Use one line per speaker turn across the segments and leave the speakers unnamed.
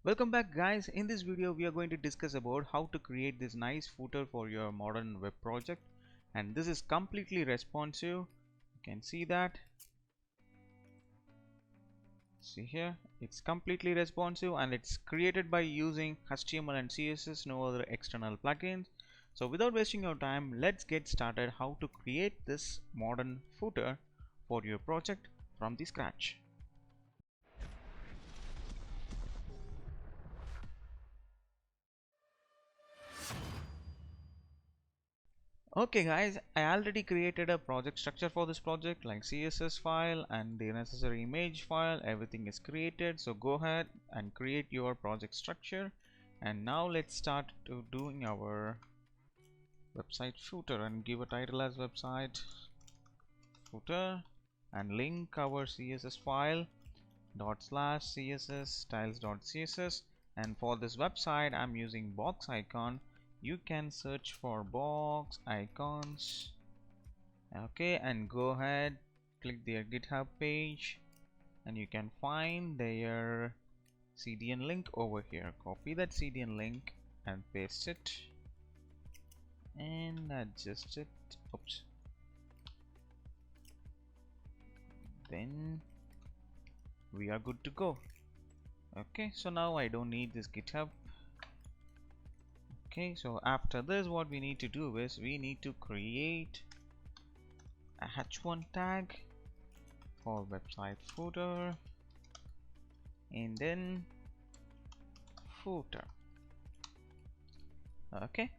Welcome back guys. In this video we are going to discuss about how to create this nice footer for your modern web project, and this is completely responsive. You can see that. See here, it's completely responsive and it's created by using HTML and CSS, no other external plugins. So without wasting your time, let's get started how to create this modern footer for your project from the scratch. Okay guys, I already created a project structure for this project like CSS file and the necessary image file. Everything is created, so go ahead and create your project structure. And now let's start to doing our website footer and give a title as website footer and link our CSS file /css styles.css. And for this website I'm using box icon. You can search for box icons, okay, and go ahead, click their GitHub page and you can find their CDN link over here. Copy that CDN link and paste it and adjust it. Oops. Then we are good to go. Okay, so now I don't need this GitHub. Okay, so after this what we need to do is we need to create a h1 tag for website footer and then footer. Okay,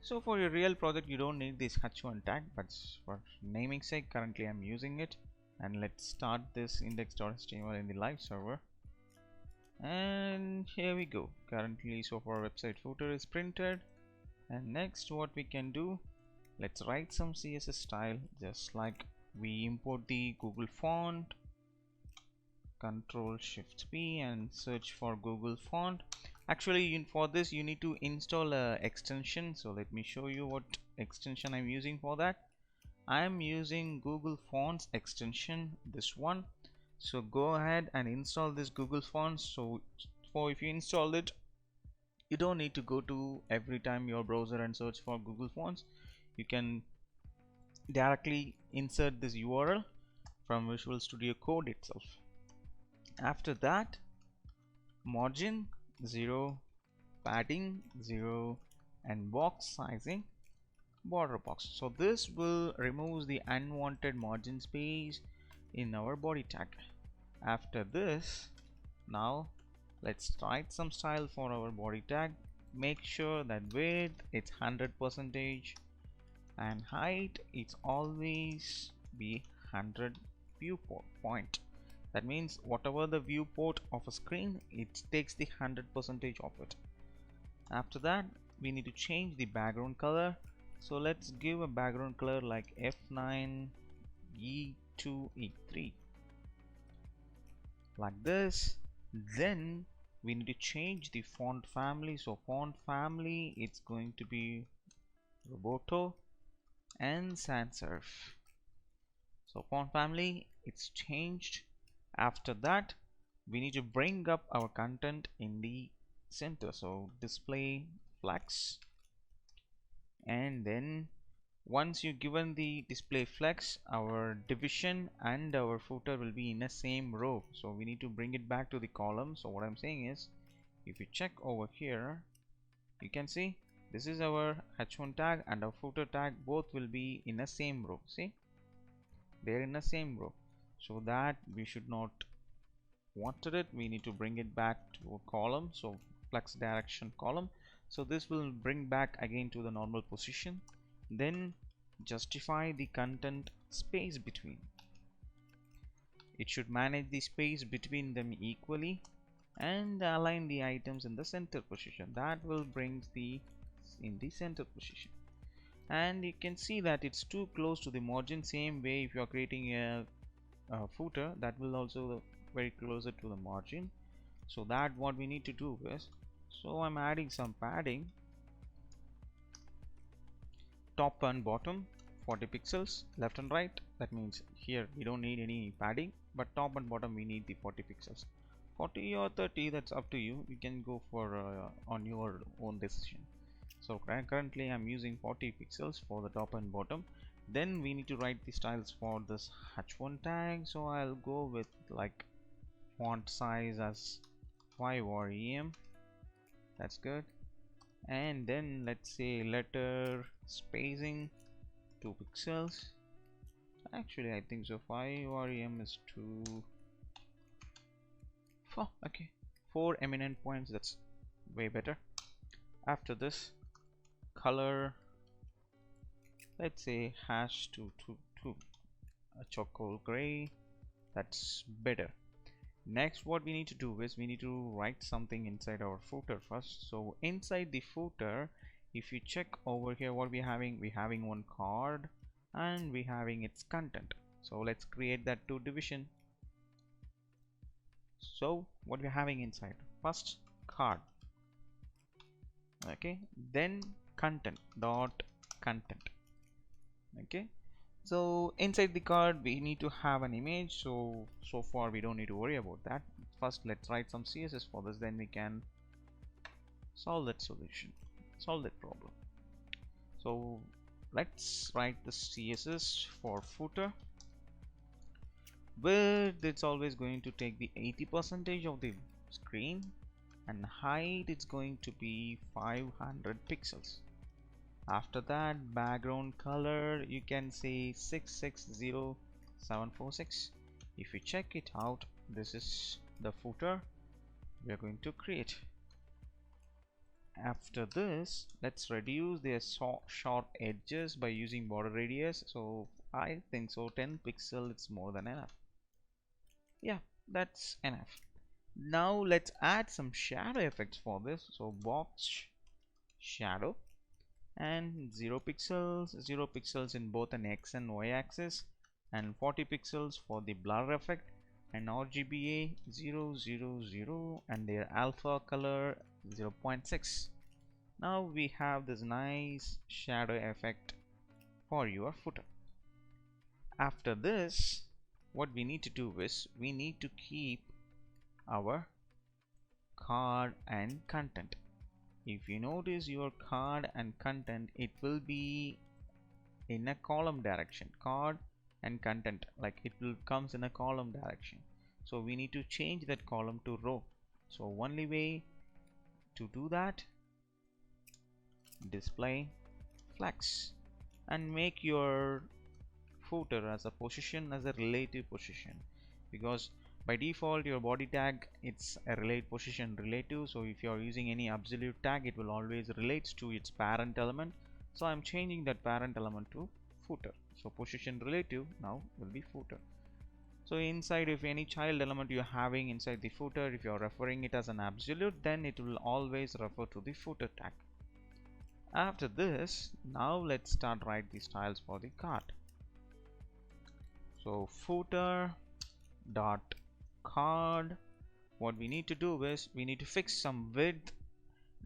so for your real project you don't need this h1 tag, but for naming sake currently I'm using it. And let's start this index.html in the live server. And here we go. Currently so far website footer is printed. And next what we can do, let's write some CSS style, just like we import the Google font, Control Shift P and search for Google font. Actually for this you need to install a extension, so let me show you what extension I'm using for that. I'm using Google Fonts extension, this one. So go ahead and install this Google Fonts. So if you install it, you don't need to go to every time your browser and search for Google Fonts. You can directly insert this URL from Visual Studio Code itself. After that, margin 0, padding 0 and box sizing border box. So this will remove the unwanted margin space in our body tag. After this, now let's write some style for our body tag. Make sure that width it's 100% and height it's always be 100 viewport. That means whatever the viewport of a screen, it takes the 100% of it. After that we need to change the background color. So let's give a background color like F9 E2 E3 like this. Then we need to change the font family. So font family it's going to be Roboto and sans serif. So font family it's changed. After that we need to bring up our content in the center, so display flex. And then once you've given the display flex, our division and our footer will be in the same row, so we need to bring it back to the column. So what I'm saying is, if you check over here, you can see this is our h1 tag and our footer tag, both will be in the same row. See, they're in the same row, so that we should not wanted it. We need to bring it back to a column, so flex direction column. So this will bring back again to the normal position. Then justify the content space between. It should manage the space between them equally and align the items in the center position. That will bring the in the center position. And you can see that it's too close to the margin. Same way if you are creating a footer, that will also very closer to the margin. So that what we need to do is, so I'm adding some padding, top and bottom 40 pixels, left and right. That means here we don't need any padding, but top and bottom we need the 40 pixels. 40 or 30, that's up to you. You can go for on your own decision. So currently I'm using 40 pixels for the top and bottom. Then we need to write the styles for this h1 tag, so I'll go with like font size as 5 or em. That's good. And then let's say letter spacing 2 pixels. Actually I think so 5 or em is too. Oh, okay, 4 eminent points, that's way better. After this, color, let's say hash to a charcoal gray. That's better. Next, what we need to do is we need to write something inside our footer first. So inside the footer, if you check over here, what we're having one card and we're having its content. So let's create that two division. So what we're having inside, first card, okay, then content dot content. Okay, so inside the card we need to have an image, so far we don't need to worry about that. First let's write some CSS for this, then we can solve that problem. So let's write the CSS for footer. Width, it's always going to take the 80% of the screen, and height it's going to be 500 pixels. After that, background color you can say 660746. If you check it out, this is the footer we are going to create. After this, let's reduce the sharp edges by using border radius. So I think so 10 pixel it's more than enough. Yeah, that's enough. Now let's add some shadow effects for this. So box shadow, and 0 pixels in both an X and Y axis, and 40 pixels for the blur effect, and RGBA 000 and their alpha color 0.6. Now we have this nice shadow effect for your footer. After this, what we need to do is we need to keep our card and content. If you notice your card and content, it will be in a column direction. Card and content, like it will comes in a column direction. So we need to change that column to row. So only way to do that, display flex, and make your footer as a position as a relative position, because by default your body tag it's a relate position relative. So if you are using any absolute tag, it will always relates to its parent element. So I'm changing that parent element to footer. So position relative now will be footer. So inside, if any child element you're having inside the footer, if you're referring it as an absolute, then it will always refer to the footer tag. After this, now let's start write the styles for the card. So footer dot card, what we need to do is we need to fix some width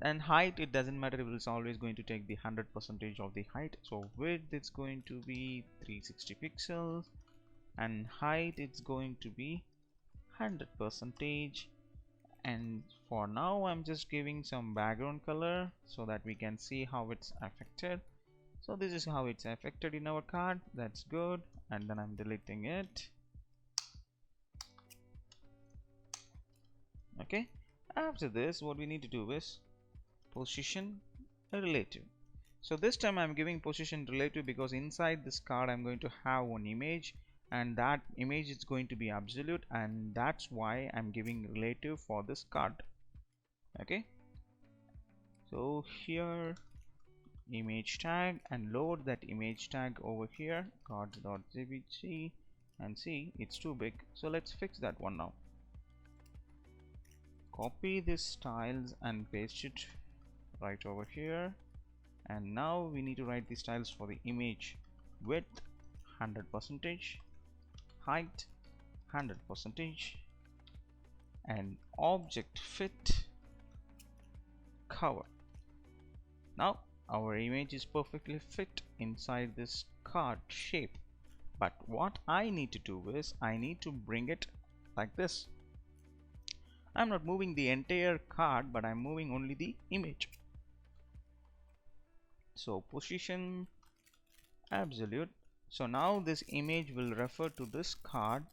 and height. It doesn't matter, it's always going to take the 100% of the height. So width it's going to be 360 pixels, and height it's going to be 100%. And for now I'm just giving some background color so that we can see how it's affected. So this is how it's affected in our card. That's good. And then I'm deleting it. Okay, after this what we need to do is position relative. So this time I'm giving position relative because inside this card I'm going to have one image, and that image is going to be absolute, and that's why I'm giving relative for this card. Okay, so here image tag, and load that image tag over here, cards.jpg, and see it's too big, so let's fix that one now. Copy these styles and paste it right over here, and now we need to write the styles for the image. Width 100%, height 100%, and object fit cover. Now our image is perfectly fit inside this card shape, but what I need to do is I need to bring it like this. I'm not moving the entire card, but I'm moving only the image. So position absolute. So now this image will refer to this card,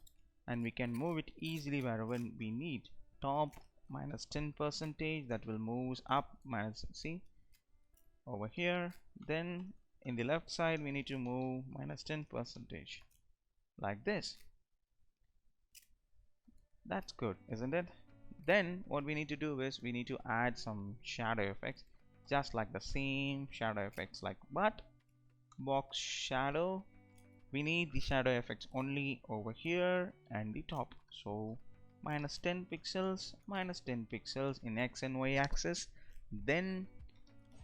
and we can move it easily wherever we need. Top minus 10%, that will move up minus, see, over here. Then in the left side we need to move minus 10%, like this. That's good, isn't it? Then what we need to do is we need to add some shadow effects, just like the same shadow effects, like but box shadow. We need the shadow effects only over here and the top. So minus 10 pixels, minus 10 pixels in X and Y axis, then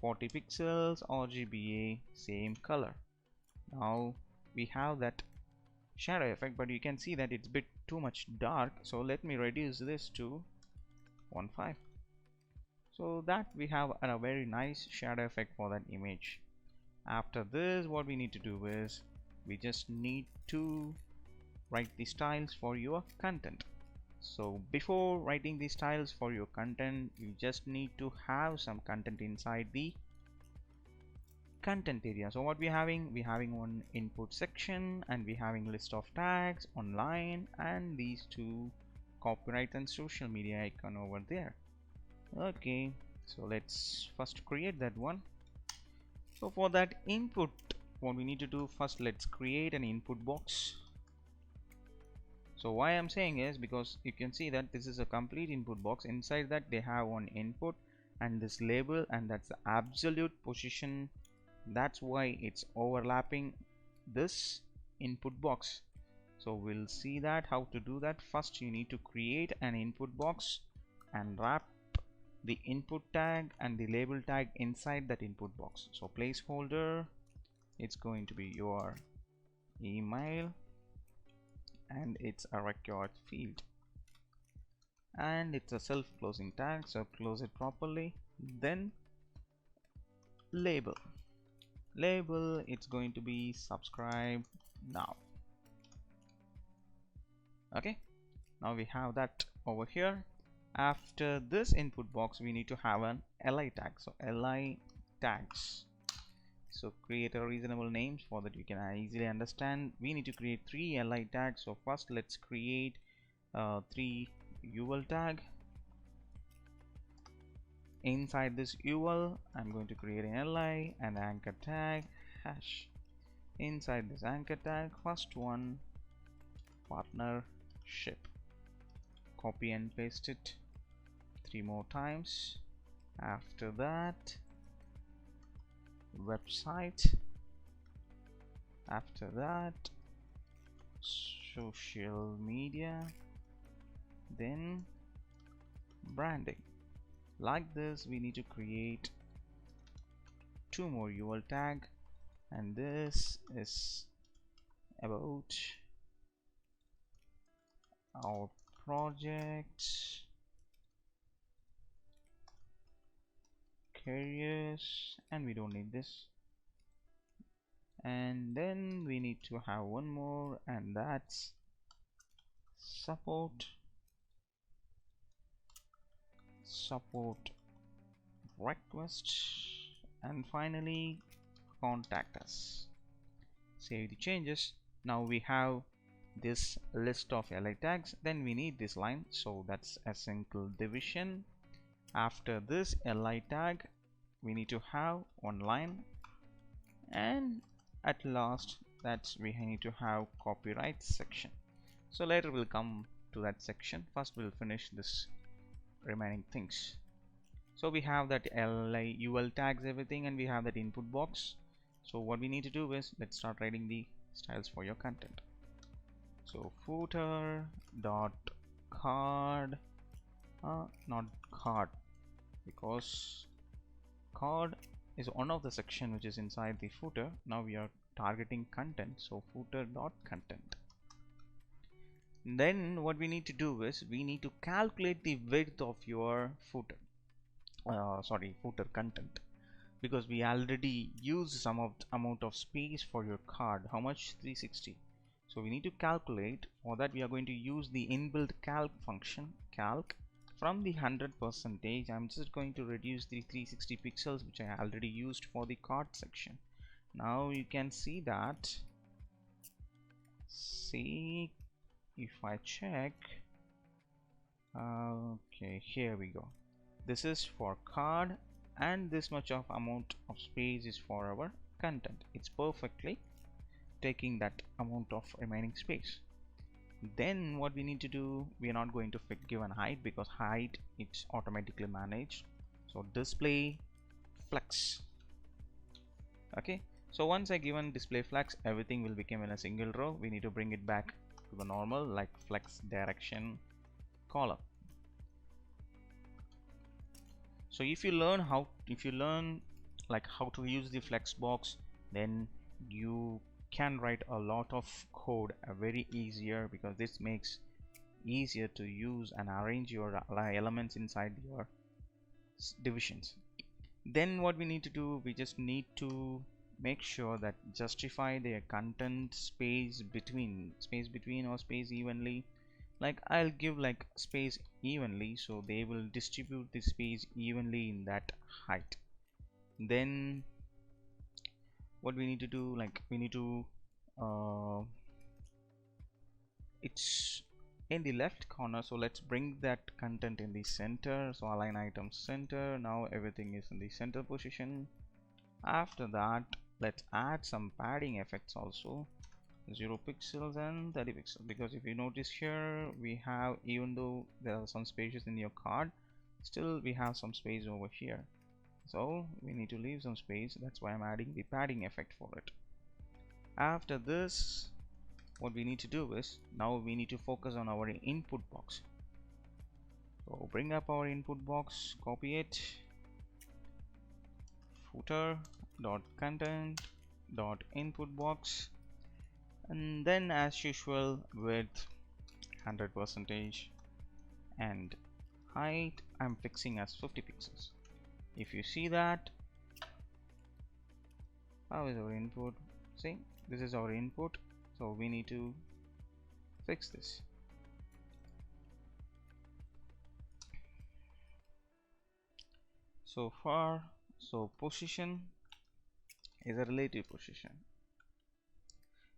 40 pixels RGBA, same color. Now we have that shadow effect, but you can see that it's a bit too much dark, so let me reduce this to 1.5. so that we have a very nice shadow effect for that image. After this, what we need to do is we just need to write the styles for your content. So before writing the styles for your content, you just need to have some content inside the content area. So what we're having one input section, and we're having list of tags online, and these two copyright and social media icon over there. Okay, so let's first create that one. So for that input, what we need to do first, let's create an input box. So why I'm saying is because you can see that this is a complete input box. Inside that they have one input and this label, and that's the absolute position. That's why it's overlapping this input box. So we'll see that how to do that. First you need to create an input box and wrap the input tag and the label tag inside that input box. So placeholder, it's going to be your email, and it's a record field, and it's a self-closing tag, so close it properly. Then label, it's going to be subscribe now. Okay, now we have that over here. After this input box, we need to have an li tag. So li tags, so create a reasonable names for that you can easily understand. We need to create 3 li tags. So first let's create 3 ul tag. Inside this ul, I'm going to create an li and anchor tag hash. Inside this anchor tag, first one, partnership, copy and paste it 3 more times. After that, website. After that, social media. Then branding. Like this, we need to create 2 more ul tag, and this is about our project, careers, and we don't need this. And then we need to have one more, and that's support request, and finally contact us. Save the changes. Now we have this list of li tags. Then we need this line, so that's a single division. After this li tag, we need to have one line, and at last that's we need to have copyright section. So later we'll come to that section. First we'll finish this remaining things. So we have that li ul tags, everything, and we have that input box. So what we need to do is let's start writing the styles for your content. So footer dot card, not card, because card is one of the section which is inside the footer. Now we are targeting content, so footer dot content. Then what we need to do is we need to calculate the width of your footer, footer content, because we already used some of the amount of space for your card. How much? 360. So we need to calculate. For that we are going to use the inbuilt calc function, calc, From the 100 percentage, I'm just going to reduce the 360 pixels which I already used for the card section. Now you can see that, see if I check, okay, here we go. This is for card and this much of amount of space is for our content. It's perfectly taking that amount of remaining space. Then what we need to do, we are not going to give an height because height it's automatically managed. So display flex. Okay, so once I given display flex, everything will become in a single row. We need to bring it back to the normal, like flex direction column. So if you learn like how to use the flex box, then you can write a lot of code very easier, because this makes easier to use and arrange your elements inside your divisions. Then what we need to do, we just need to make sure that justify their content space between or space evenly. Like I'll give like space evenly, so they will distribute the space evenly in that height. Then what we need to do, like we need to it's in the left corner, so let's bring that content in the center. So align items center. Now everything is in the center position. After that, let's add some padding effects also, 0 pixels and 30 pixels, because if you notice here, we have, even though there are some spaces in your card, still we have some space over here, so we need to leave some space. That's why I'm adding the padding effect for it. After this, what we need to do is, now we need to focus on our input box. So bring up our input box, copy it, footer dot content dot input box, and then as usual width 100 percentage and height I'm fixing as 50 pixels. If you see that, how is our input? See, this is our input, so we need to fix this. So far, so position is a relative position,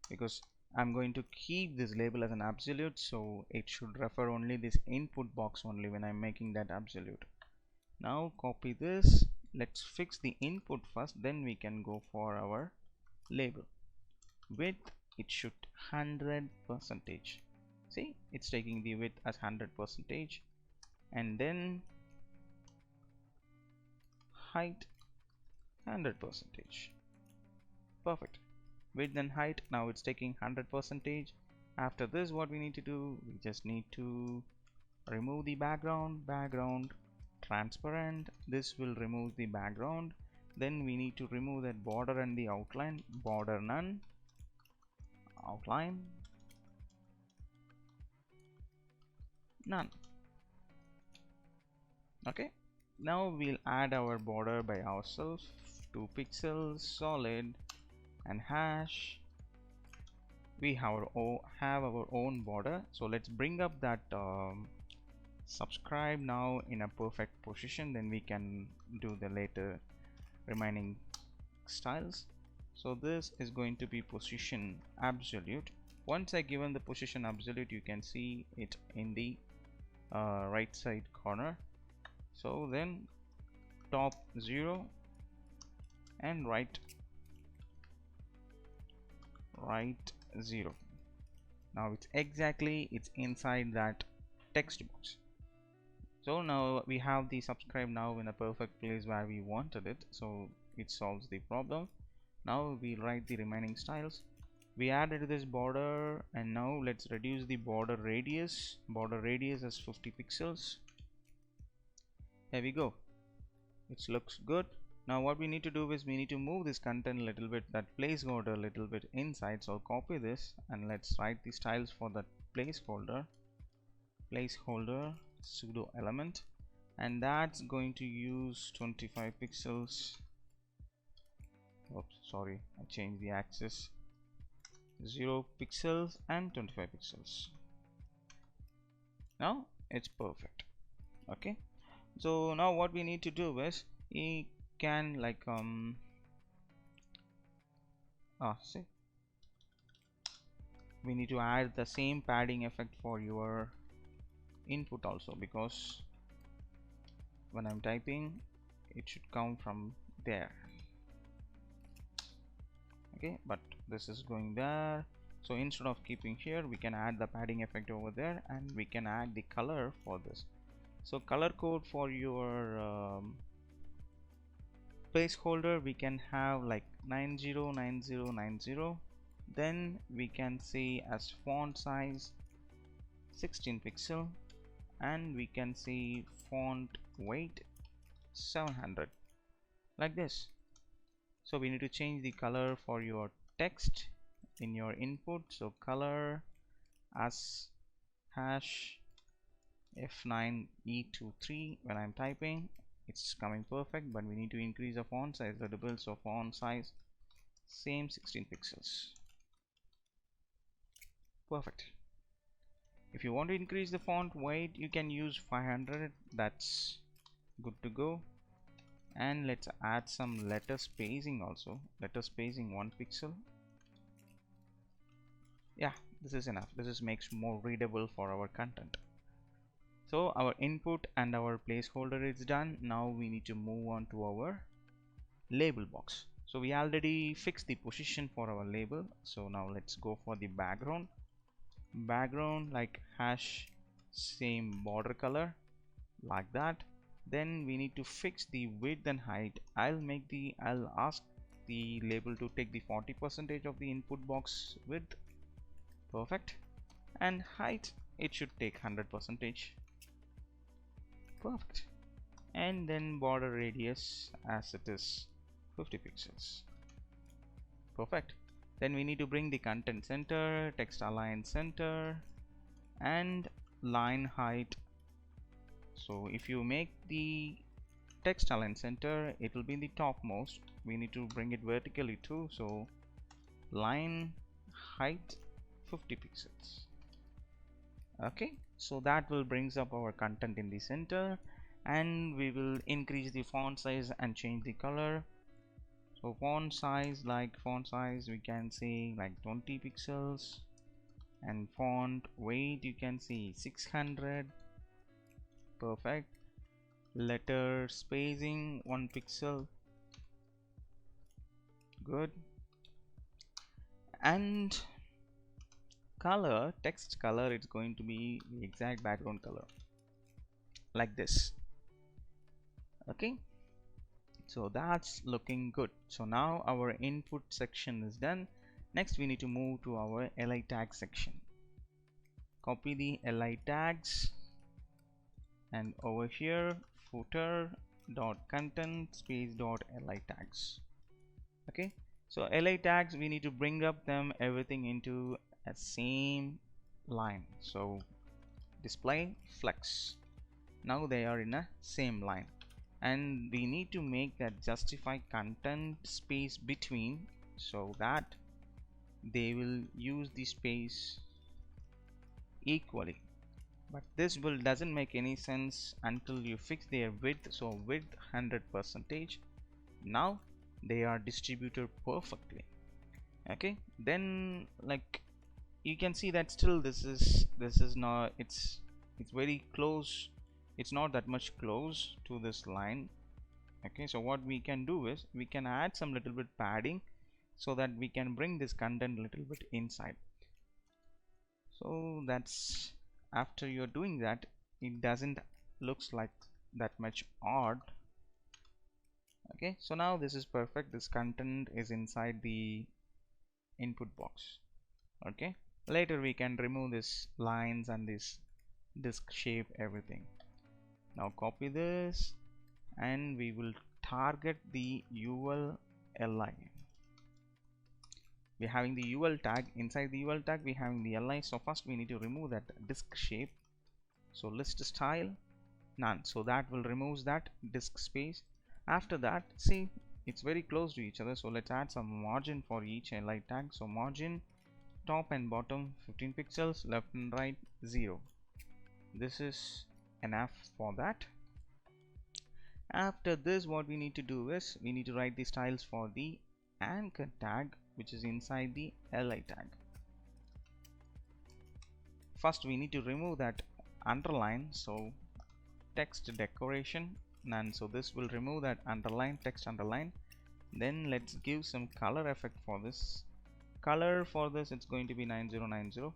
because I'm going to keep this label as an absolute, so it should refer only this input box only when I'm making that absolute. Now copy this, let's fix the input first, then we can go for our label. Width, it should 100 percentage. See, it's taking the width as 100 percentage, and then height 100 percentage. Perfect. Width and height, now it's taking 100 percentage. After this, what we need to do, we just need to remove the background transparent. This will remove the background. Then we need to remove that border and the outline. Border none, outline none. Okay, now we'll add our border by ourselves, 2 pixels, solid and hash. We have our own border, so let's bring up that subscribe now in a perfect position, then we can do the later remaining styles. So this is going to be position absolute. Once I given the position absolute, you can see it in the right side corner. So then top 0 and right 0. Now it's inside that text box. So now we have the subscribe now in a perfect place where we wanted it, so it solves the problem. Now we write the remaining styles. We added this border, and now let's reduce the border radius as 50 pixels. There we go, it looks good. Now what we need to do is we need to move this content a little bit, that placeholder a little bit inside. So copy this and let's write the styles for that placeholder pseudo element, and that's going to use 25 pixels. Oops, sorry, I changed the axis. 0 pixels and 25 pixels. Now it's perfect. Okay, so now what we need to do is we can like see, we need to add the same padding effect for your input also, because when I'm typing it should come from there. Okay, but this is going there, so instead of keeping here we can add the padding effect over there, and we can add the color for this. So color code for your placeholder we can have like 909090. Then we can say as font size 16 pixel, and we can say font weight 700, like this. So we need to change the color for your text in your input. So color as hash F9E23. When I'm typing it's coming perfect, but we need to increase the font size a little. So font size same 16 pixels. Perfect. If you want to increase the font weight you can use 500. That's good to go. And let's add some letter spacing also. Letter spacing 1 pixel. Yeah, this is enough. This makes more readable for our content. So our input and our placeholder is done. Now we need to move on to our label box. So we already fixed the position for our label. So now let's go for the background. Background like hash same border color, like that. Then we need to fix the width and height. I'll ask the label to take the 40% of the input box width. Perfect. And height it should take 100%. Perfect. And then border radius as it is 50 pixels. Perfect. Then we need to bring the content center, text align center, and line height. So if you make the text align center it will be in the topmost. We need to bring it vertically too. So line height 50 pixels. Okay, so that will brings up our content in the center, and we will increase the font size and change the color. So font size we can say like 20 pixels, and font weight you can see 600. Perfect. Letter spacing 1 pixel. Good. And color, text color, it's going to be the exact background color like this. Okay, so that's looking good. So now our input section is done. Next we need to move to our li tag section. Copy the li tags, and over here footer dot content space dot li tags. Okay, so li tags we need to bring up them everything into a same line. So display flex, now they are in a same line, and we need to make that justify content space between, so that they will use the space equally. But this will doesn't make any sense until you fix their width. So width 100%. Now they are distributed perfectly. Okay, then like you can see that still this is not, it's very close, it's not that much close to this line. Okay, so what we can do is we can add some little bit padding so that we can bring this content a little bit inside. So that's, after you're doing that it doesn't looks like that much odd. Okay, so now this is perfect. This content is inside the input box. Okay, later we can remove this lines and this disk shape, everything. Now copy this and we will target the ul li. We're having the ul tag. Inside the ul tag we're having the li. So first we need to remove that disk shape. So list style none, so that will remove that disk space. After that, see, it's very close to each other, so let's add some margin for each li tag. So margin top and bottom 15 pixels, left and right 0. This is enough for that. After this, what we need to do is we need to write the styles for the anchor tag, which is inside the li tag. First we need to remove that underline, so text decoration, and so this will remove that underline, text underline. Then let's give some color effect for this. Color for this, it's going to be 9090.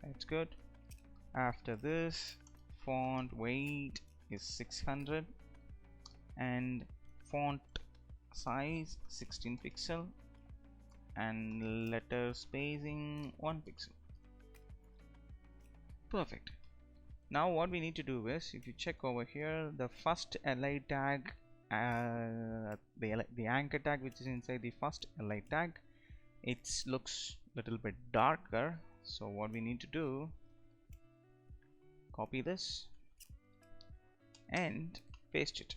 That's good. After this, font weight is 600 and font size 16 pixel and letter spacing 1 pixel. Perfect. Now what we need to do is, if you check over here, the first li tag, the anchor tag which is inside the first li tag, it looks a little bit darker. So what we need to do, copy this and paste it.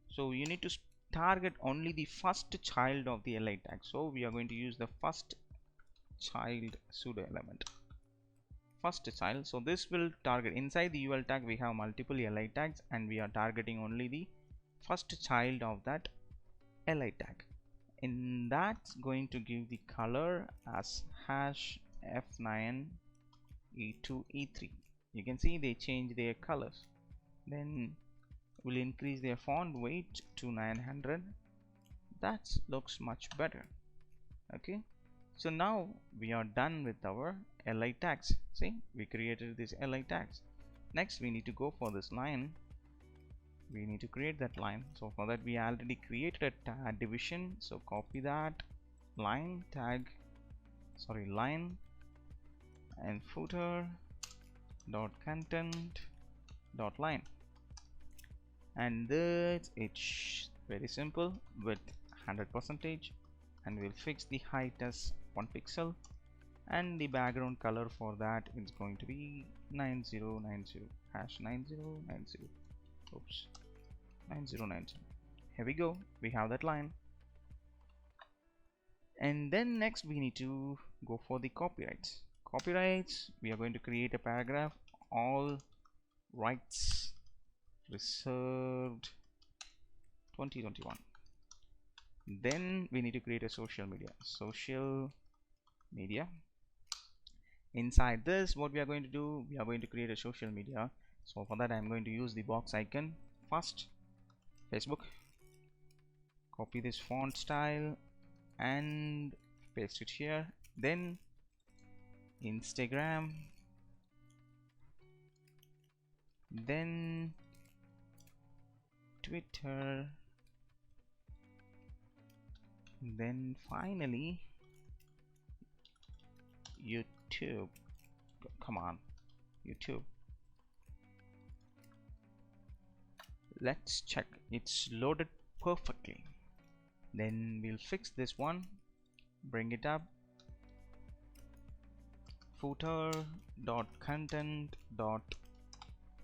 So you need to target only the first child of the li tag. So we are going to use the first child pseudo element, first child. So this will target inside the ul tag. We have multiple li tags and we are targeting only the first child of that li tag. In that's going to give the color as hash f9 e2 e3. You can see they change their colors. Then we'll increase their font weight to 900. That looks much better. Okay, so now we are done with our li tags. See, we created these li tags. Next we need to go for this line. We need to create that line. So for that we already created a tag division, so copy that line tag, sorry, line and footer dot content dot line, and this it's very simple with 100%, and we'll fix the height as 1 pixel, and the background color for that is going to be 9090 hash 9090. Oops, 9090. Here we go, we have that line. And then next we need to go for the copyrights. We are going to create a paragraph, all rights reserved 2021. Then we need to create a social media. Inside this, what we are going to do, we are going to create a social media. So for that I'm going to use the box icon. First, Facebook, copy this font style and paste it here. Then Instagram, then Twitter, then finally YouTube. Come on, YouTube. Let's check it's loaded perfectly. Then we'll fix this one, bring it up, footer dot content dot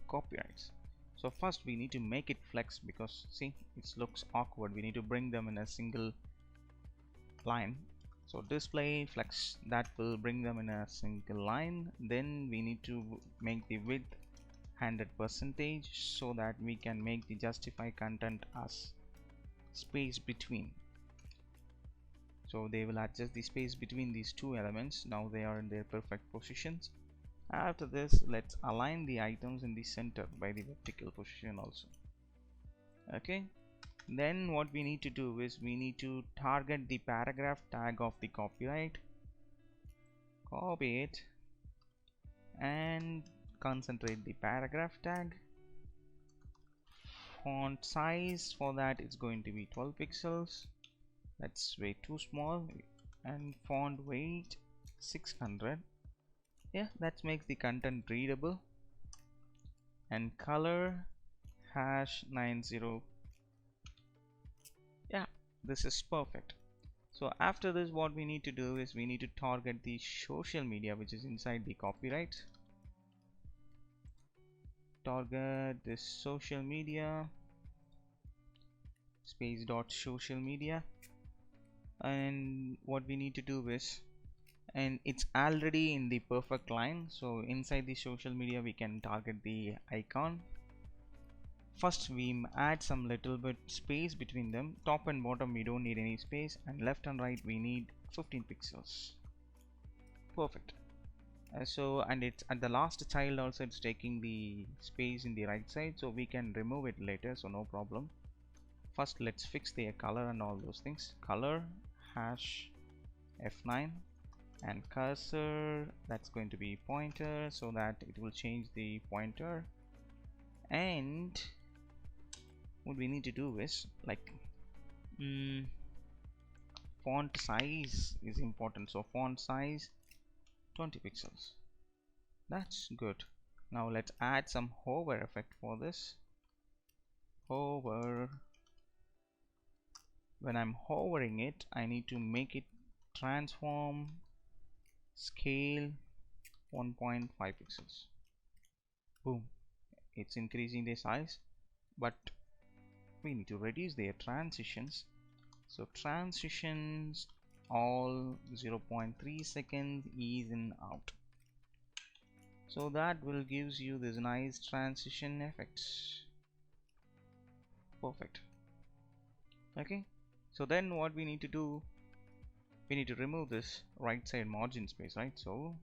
copyrights. So first we need to make it flex, because see, it looks awkward. We need to bring them in a single line. So display flex, that will bring them in a single line. Then we need to make the width 100%, so that we can make the justify content as space between. So they will adjust the space between these two elements. Now they are in their perfect positions. After this, let's align the items in the center by the vertical position also. Okay, then what we need to do is we need to target the paragraph tag of the copyright, copy it and concentrate the paragraph tag. Font size for that is going to be 12 pixels. That's way too small. And font weight 600. Yeah, that makes the content readable. And color hash 90. Yeah, this is perfect. So after this, what we need to do is we need to target the social media which is inside the copyright. Target this social media, space dot social media, and what we need to do is and it's already in the perfect line. So inside the social media we can target the icon. First we add some little bit space between them. Top and bottom we don't need any space, and left and right we need 15 pixels. Perfect. So and it's at the last child also, it's taking the space in the right side, so we can remove it later, so no problem. First let's fix the color and all those things. Color hash F9, and cursor, that's going to be pointer, so that it will change the pointer. And what we need to do is like font size is important, so font size 20 pixels. That's good. Now let's add some hover effect for this. Hover. When I'm hovering it, I need to make it transform scale 1.5 pixels. Boom, it's increasing the size, but we need to reduce their transitions. So transitions all 0.3 seconds is in out, so that will gives you this nice transition effects. Perfect. Okay, so then what we need to do, we need to remove this right side margin space, right? So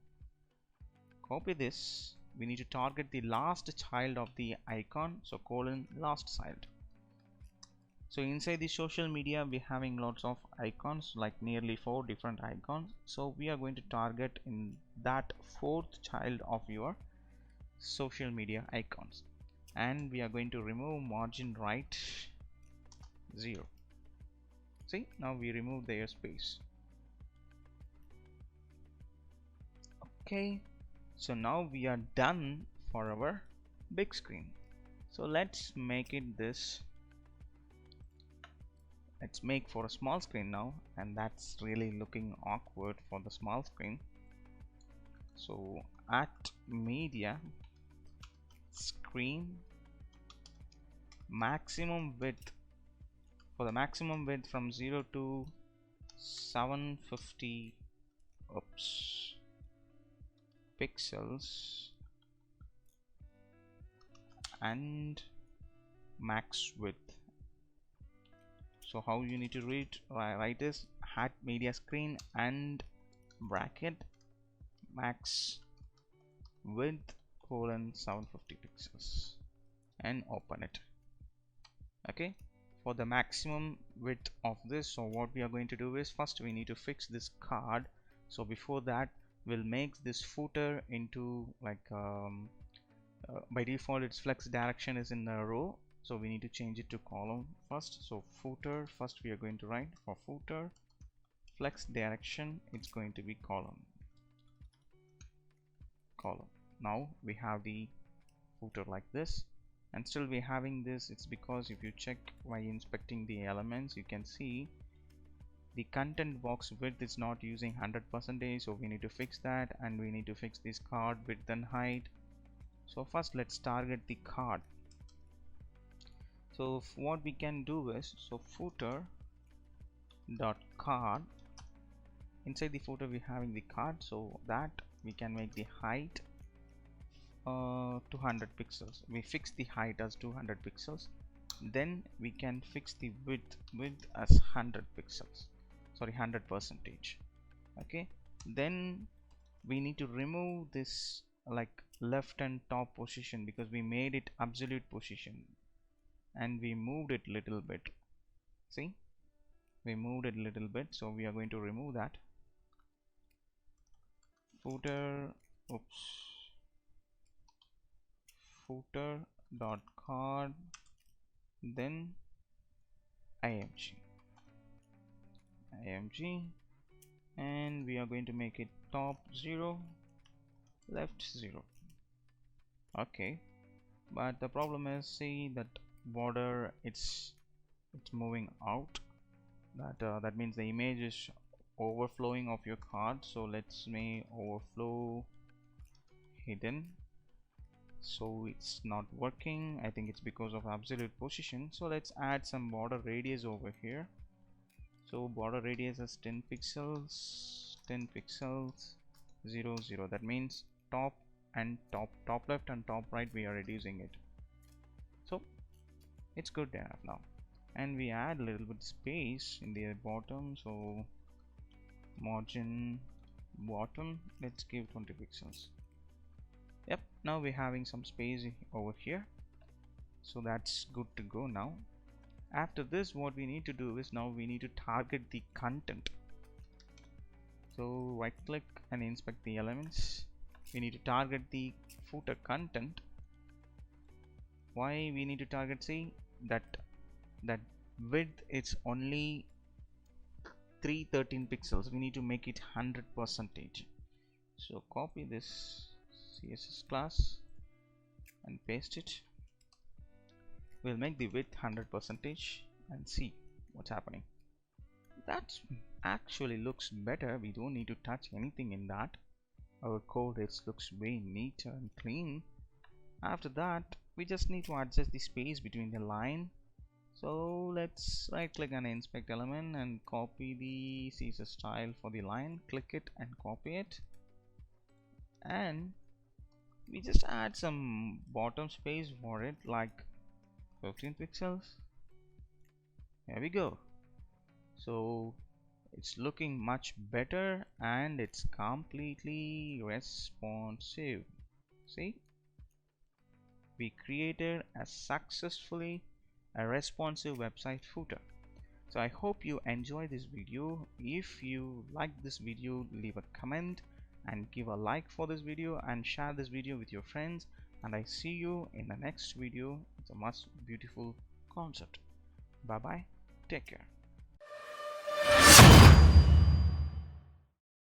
copy this, we need to target the last child of the icon, so colon last child. So inside the social media we're having lots of icons, like nearly 4 different icons, so we are going to target in that 4th child of your social media icons, and we are going to remove margin right 0. See, now we remove their space. Okay, so now we are done for our big screen. So let's make it this, let's make for a small screen now, and that's really looking awkward for the small screen. So at media screen maximum width, for the maximum width from 0 to 750 pixels, and max width. So how you need to write is at media screen and bracket max width colon 750 pixels, and open it. Okay, for the maximum width of this, so what we are going to do is first we need to fix this card. So before that, we'll make this footer into like by default its flex direction is in a row, so we need to change it to column first. So footer, first we are going to write for footer flex direction, it's going to be column. Now we have the footer like this, and still we're having this. It's because if you check by inspecting the elements, you can see the content box width is not using 100%, so we need to fix that, and we need to fix this card width and height. So first let's target the card. So what we can do is, so footer dot card, inside the footer we're having the card, so that we can make the height 200 pixels. We fix the height as 200 pixels, then we can fix the width as 100 pixels, sorry 100%. Okay, then we need to remove this like left and top position, because we made it absolute position and we moved it little bit. See, we moved it a little bit, so we are going to remove that. Footer, footer dot card, then img, and we are going to make it top 0 left 0. Okay, but the problem is, see that border, it's moving out, that means the image is overflowing of your card. So let's make overflow hidden, so it's not working. I think it's because of absolute position. So let's add some border radius over here. So border radius is 10 pixels, 10 pixels 0 0. That means top and top left and top right we are reducing it, so it's good enough now. And we add a little bit space in the bottom, so margin bottom, let's give 20 pixels. Yep, now we're having some space over here, so that's good to go now. After this, what we need to do is now we need to target the content. So right click and inspect the elements. We need to target the footer content. Why we need to target? See that width it's only 313 pixels. We need to make it 100%. So copy this CSS class and paste it. We'll make the width 100% and see what's happening. That actually looks better. We don't need to touch anything in that. Our code looks way neater and clean. After that, we just need to adjust the space between the line. So let's right click and inspect element and copy the CSS style for the line. Click it and copy it, and we just add some bottom space for it, like 15 pixels. There we go. So it's looking much better and it's completely responsive. See, we created successfully a responsive website footer. So I hope you enjoy this video. If you like this video, leave a comment and give a like for this video and share this video with your friends, and I see you in the next video. It's a much beautiful concept. Bye bye, take care.